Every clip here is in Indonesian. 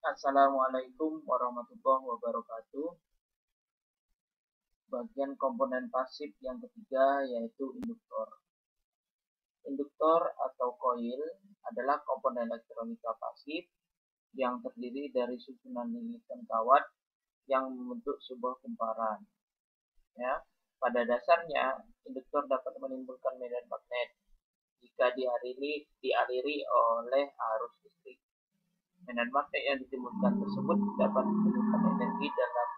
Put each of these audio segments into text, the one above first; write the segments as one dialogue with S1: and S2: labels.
S1: Assalamualaikum warahmatullahi wabarakatuh. Bagian komponen pasif yang ketiga yaitu induktor. Induktor atau koil adalah komponen elektronika pasif yang terdiri dari susunan lilitan kawat yang membentuk sebuah kumparan. Ya, pada dasarnya induktor dapat menimbulkan medan magnet jika dialiri oleh arus listrik. Medan magnet yang ditimbulkan tersebut dapat menyimpan energi dalam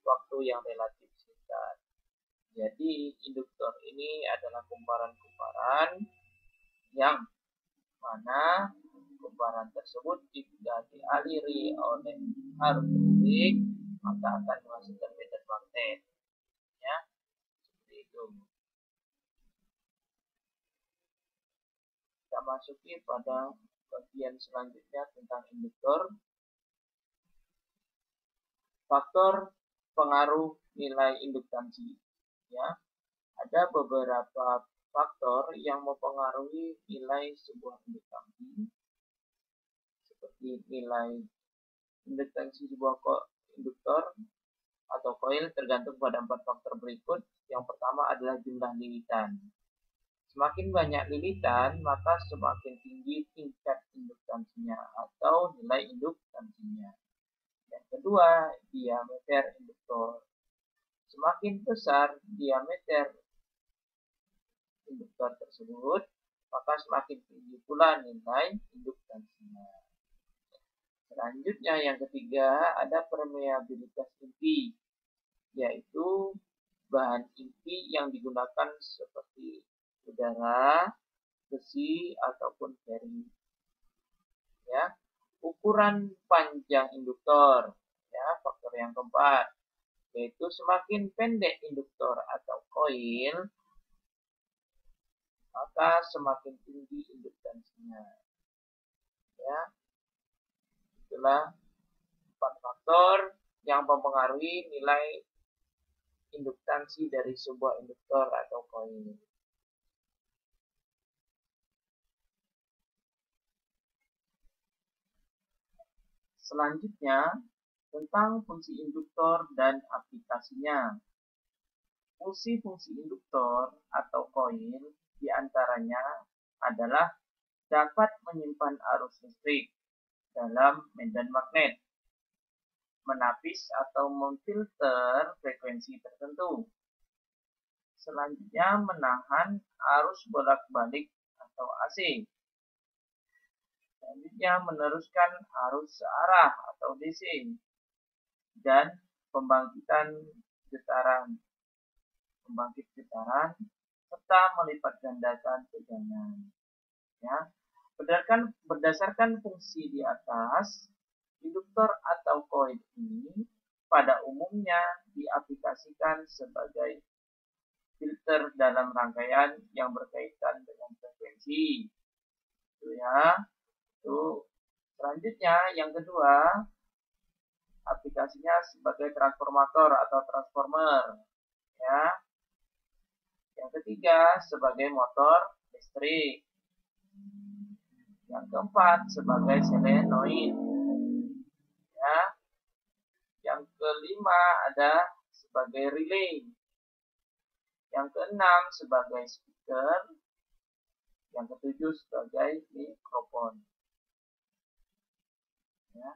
S1: waktu yang relatif singkat. Jadi induktor ini adalah kumparan-kumparan yang mana kumparan tersebut jika dialiri oleh arus listrik maka akan menghasilkan medan magnet. Ya, seperti itu. Kita masuki pada bagian selanjutnya tentang induktor. Faktor pengaruh nilai induktansi. Ya, ada beberapa faktor yang mempengaruhi nilai sebuah induktansi, seperti nilai induktansi sebuah induktor atau koil tergantung pada 4 faktor berikut. Yang pertama adalah jumlah lilitan. Semakin banyak lilitan, maka semakin tinggi tingkat induktansinya atau nilai induktansinya. Yang kedua, diameter induktor. Semakin besar diameter induktor tersebut, maka semakin tinggi pula nilai induktansinya. Selanjutnya yang ketiga ada permeabilitas inti, yaitu bahan inti yang digunakan seperti udara, besi ataupun seri. Ya, ukuran panjang induktor. Ya, faktor yang keempat, yaitu semakin pendek induktor atau koil, maka semakin tinggi induktansinya. Ya, itulah 4 faktor yang mempengaruhi nilai induktansi dari sebuah induktor atau koil. Selanjutnya, tentang fungsi induktor dan aplikasinya. Fungsi-fungsi induktor atau koil diantaranya adalah dapat menyimpan arus listrik dalam medan magnet, menapis atau memfilter frekuensi tertentu. Selanjutnya, menahan arus bolak-balik atau AC. Selanjutnya, meneruskan arus searah atau DC dan pembangkit getaran serta melipat gandakan tegangan. Ya, berdasarkan fungsi di atas, induktor atau koil ini pada umumnya diaplikasikan sebagai filter dalam rangkaian yang berkaitan dengan frekuensi. Itu ya. Selanjutnya yang kedua, aplikasinya sebagai transformator atau transformer. Ya. Yang ketiga, sebagai motor listrik. Yang keempat, sebagai solenoid. Ya. Yang kelima ada sebagai relay. Yang keenam sebagai speaker. Yang ketujuh sebagai mikrofon. Ya.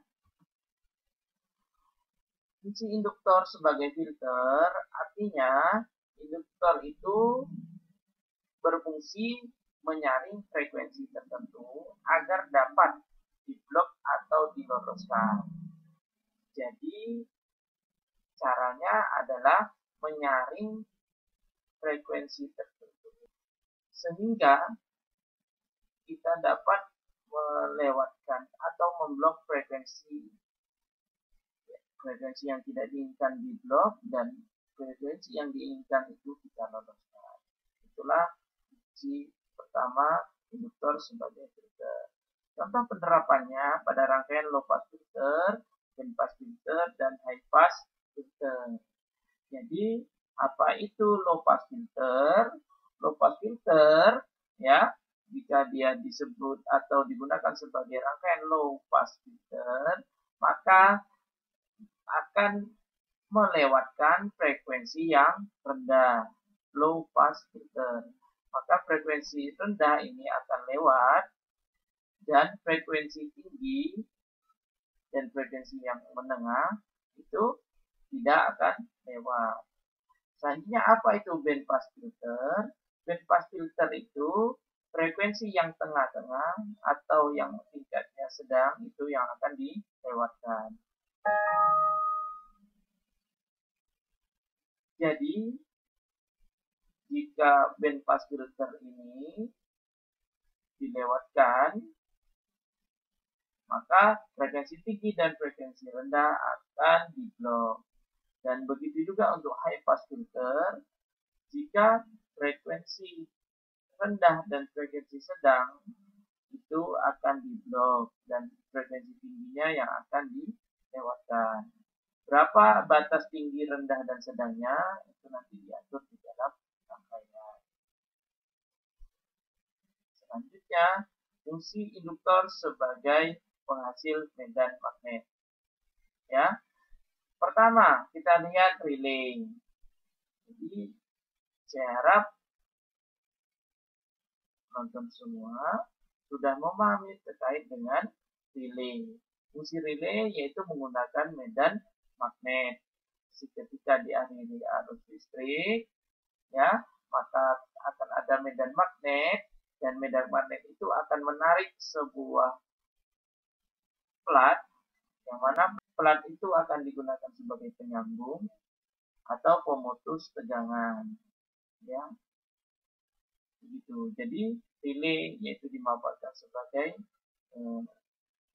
S1: Fungsi induktor sebagai filter artinya induktor itu berfungsi menyaring frekuensi tertentu agar dapat diblok atau diloloskan. Jadi caranya adalah menyaring frekuensi tertentu sehingga kita dapat melewatkan atau memblok frekuensi yang tidak diinginkan diblok dan frekuensi yang diinginkan itu kita loloskan. Itulah fungsi pertama induktor sebagai filter. Contoh penerapannya pada rangkaian low pass filter, band pass filter, dan high pass filter. Jadi apa itu low pass filter? Low pass filter ya, jika dia disebut atau digunakan sebagai rangkaian low pass filter, maka akan melewatkan frekuensi yang rendah, low pass filter. Maka frekuensi rendah ini akan lewat, dan frekuensi tinggi dan frekuensi yang menengah itu tidak akan lewat. Selanjutnya apa itu band pass filter? Band pass filter itu frekuensi yang tengah-tengah atau yang tingkatnya sedang itu yang akan dilewatkan. Jadi, jika band pass filter ini dilewatkan, maka frekuensi tinggi dan frekuensi rendah akan diblok. Dan begitu juga untuk high pass filter, jika frekuensi rendah dan frekuensi sedang itu akan diblok dan frekuensi tingginya yang akan dilewatkan. Berapa batas tinggi, rendah, dan sedangnya itu nanti diatur di dalam rangkaian. Selanjutnya, fungsi induktor sebagai penghasil medan magnet. Ya, pertama kita lihat relay. Jadi saya harap penonton semua sudah memahami terkait dengan relay. Fungsi relay yaitu menggunakan medan magnet. Ketika diakhiri arus listrik, ya, maka akan ada medan magnet, dan medan magnet itu akan menarik sebuah plat, yang mana plat itu akan digunakan sebagai penyambung atau pemutus tegangan, ya, begitu. Jadi relay yaitu dimanfaatkan sebagai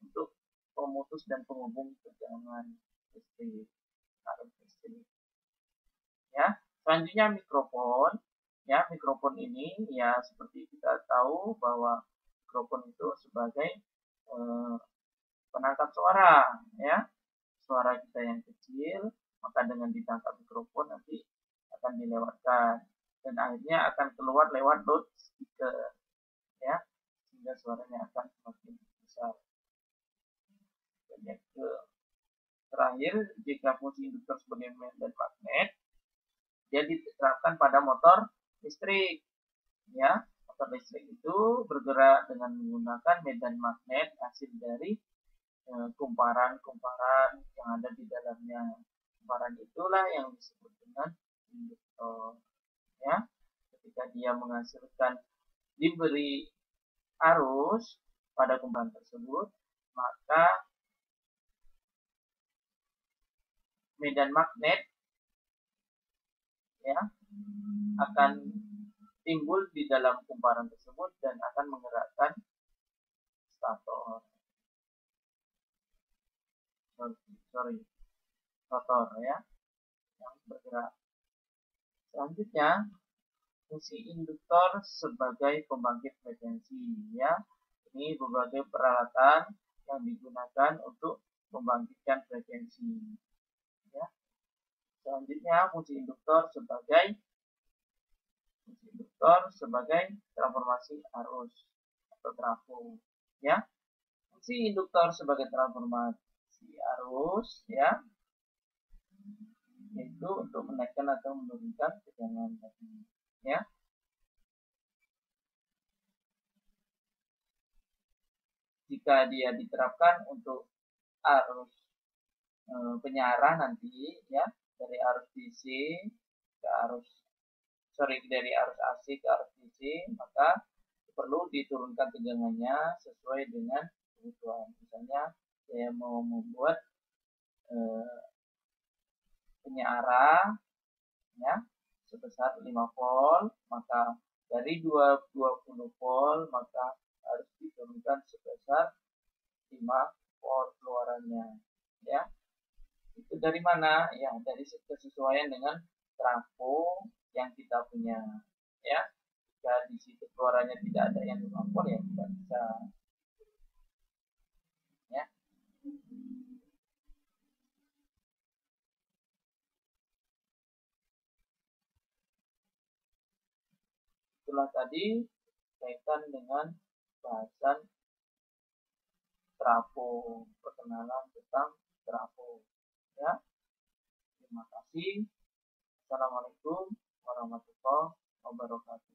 S1: untuk pemutus dan penghubung tegangan listrik, arus listrik. Ya, selanjutnya mikrofon. Ya, mikrofon ini ya seperti kita tahu bahwa mikrofon itu sebagai penangkap suara, ya. Suara kita yang kecil, maka dengan ditangkap mikrofon nanti akan dilewatkan dan akhirnya akan keluar lewat loudspeaker, ya, sehingga suaranya akan semakin besar. Dan yang terakhir, jika fungsi induktor sebagai medan magnet, dia diterapkan pada motor listrik, ya. Motor listrik itu bergerak dengan menggunakan medan magnet hasil dari kumparan-kumparan yang ada di dalamnya. Kumparan itulah yang disebut dengan induktor, ya. Ketika dia menghasilkan, diberi arus pada kumparan tersebut, maka medan magnet, ya, akan timbul di dalam kumparan tersebut dan akan menggerakkan stator. Rotor, ya, yang bergerak. Selanjutnya, fungsi induktor sebagai pembangkit frekuensi, ya. Ini berbagai peralatan yang digunakan untuk membangkitkan frekuensi, ya. Selanjutnya, fungsi induktor sebagai transformasi arus atau trafo, ya. Fungsi induktor sebagai transformasi arus, ya, yaitu untuk menaikkan atau menurunkan tegangan tadi, ya. Jika dia diterapkan untuk arus penyiaran nanti, ya, dari arus DC ke dari arus AC ke arus DC, maka perlu diturunkan tegangannya sesuai dengan kebutuhan. Misalnya saya mau membuat penyiaran, ya, sebesar 5 volt, maka dari 20 volt maka harus diturunkan sebesar 5 volt keluarannya, ya. Itu dari mana? Ya, dari kesesuaian dengan trafo yang kita punya, ya. Jika di situ keluarannya tidak ada yang 5 volt, ya tidak bisa, ya. Itulah tadi kaitan dengan bahasan trafo, perkenalan tentang trafo. Ya, terima kasih. Assalamualaikum warahmatullahi wabarakatuh.